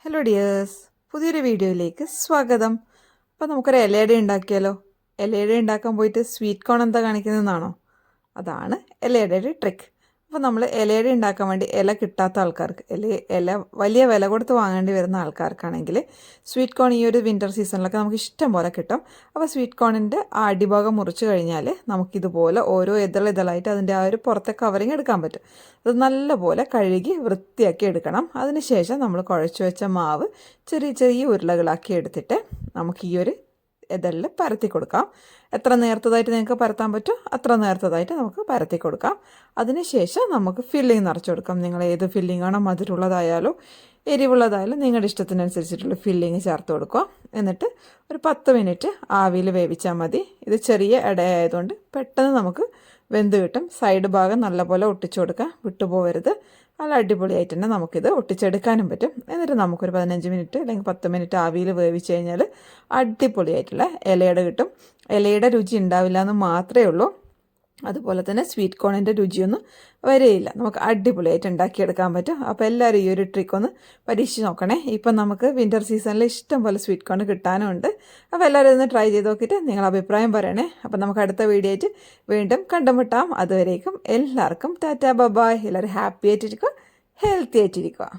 Hello dears, പുതിയൊരു വീഡിയോയിലേക്ക് സ്വാഗതം. അപ്പോൾ നമുക്കൊരു ഇലയട ഉണ്ടാക്കിയാലോ? ഇലയട ഉണ്ടാക്കാൻ പോയിട്ട് സ്വീറ്റ് കോൺ എന്താ കാണിക്കുന്നതെന്നാണോ? അതാണ് ഇലയടയുടെ ട്രിക്ക്. അപ്പോൾ നമ്മൾ ഇലയട ഉണ്ടാക്കാൻ വേണ്ടി ഇല കിട്ടാത്ത ആൾക്കാർക്ക്, ഇല വലിയ വില കൊടുത്ത് വാങ്ങേണ്ടി വരുന്ന ആൾക്കാർക്കാണെങ്കിൽ സ്വീറ്റ് കോൺ ഈ ഒരു വിൻ്റർ സീസണിലൊക്കെ നമുക്ക് ഇഷ്ടം പോലെ കിട്ടും. അപ്പോൾ സ്വീറ്റ് കോണിൻ്റെ ആ അടിഭാഗം മുറിച്ച് കഴിഞ്ഞാൽ നമുക്കിതുപോലെ ഓരോ ഇതളായിട്ട് അതിൻ്റെ ആ ഒരു പുറത്തെ കവറിങ് എടുക്കാൻ പറ്റും. അത് നല്ലപോലെ കഴുകി വൃത്തിയാക്കി എടുക്കണം. അതിനുശേഷം നമ്മൾ കുഴച്ച് വെച്ച മാവ് ചെറിയ ചെറിയ ഉരുളകളാക്കി എടുത്തിട്ട് നമുക്ക് ഈ ഒരു ഇതെല്ലാം പരത്തി കൊടുക്കാം. എത്ര നേർത്തതായിട്ട് നിങ്ങൾക്ക് പരത്താൻ പറ്റുമോ അത്ര നേർത്തതായിട്ട് നമുക്ക് പരത്തി കൊടുക്കാം. അതിനുശേഷം നമുക്ക് ഫില്ലിങ് നിറച്ച് കൊടുക്കാം. നിങ്ങൾ ഏത് ഫില്ലിംഗ് ആണോ, മധുരമുള്ളതായാലോ എരിവുള്ളതായാലും നിങ്ങളുടെ ഇഷ്ടത്തിനനുസരിച്ചിട്ടുള്ള ഫില്ലിങ് ചേർത്ത് കൊടുക്കുക. എന്നിട്ട് ഒരു 10 മിനിറ്റ് ആവിയിൽ വേവിച്ചാൽ മതി. ഇത് ചെറിയ ഇടയായതുകൊണ്ട് പെട്ടെന്ന് നമുക്ക് വെന്ത് കിട്ടും. സൈഡ് ഭാഗം നല്ലപോലെ ഒട്ടിച്ചു കൊടുക്കുക, വിട്ടുപോകരുത്. നല്ല അടിപൊളിയായിട്ട് തന്നെ നമുക്കിത് ഒട്ടിച്ചെടുക്കാനും പറ്റും. എന്നിട്ട് നമുക്കൊരു 15 മിനിറ്റ് അല്ലെങ്കിൽ 10 മിനിറ്റ് ആവിയിൽ വേവിച്ച് കഴിഞ്ഞാൽ അടിപൊളിയായിട്ടുള്ള ഇലയുടെ കിട്ടും. ഇലയുടെ രുചി ഉണ്ടാവില്ല എന്ന് മാത്രമേ ഉള്ളൂ. അതുപോലെ തന്നെ സ്വീറ്റ് കോണിൻ്റെ രുചിയൊന്നും വരെയില്ല. നമുക്ക് അടിപൊളിയായിട്ട് ഉണ്ടാക്കിയെടുക്കാൻ പറ്റും. അപ്പോൾ എല്ലാവരും ഈ ഒരു ട്രിക്ക് ഒന്ന് പരീക്ഷിച്ച് നോക്കണേ. ഇപ്പം നമുക്ക് വിൻ്റർ സീസണിൽ ഇഷ്ടം പോലെ സ്വീറ്റ് കോൺ കിട്ടാനുണ്ട്. അപ്പോൾ എല്ലാവരും ഒന്ന് ട്രൈ ചെയ്ത് നോക്കിയിട്ട് നിങ്ങളുടെ അഭിപ്രായം പറയണേ. അപ്പോൾ നമുക്ക് അടുത്ത വീഡിയോ ആയിട്ട് വീണ്ടും കണ്ടുമുട്ടാം. അതുവരേക്കും എല്ലാവർക്കും ടാറ്റാ ബൈ. എല്ലാവരും ഹാപ്പി ആയിട്ടിരിക്കുക, ഹെൽത്തി ആയിട്ടിരിക്കുക.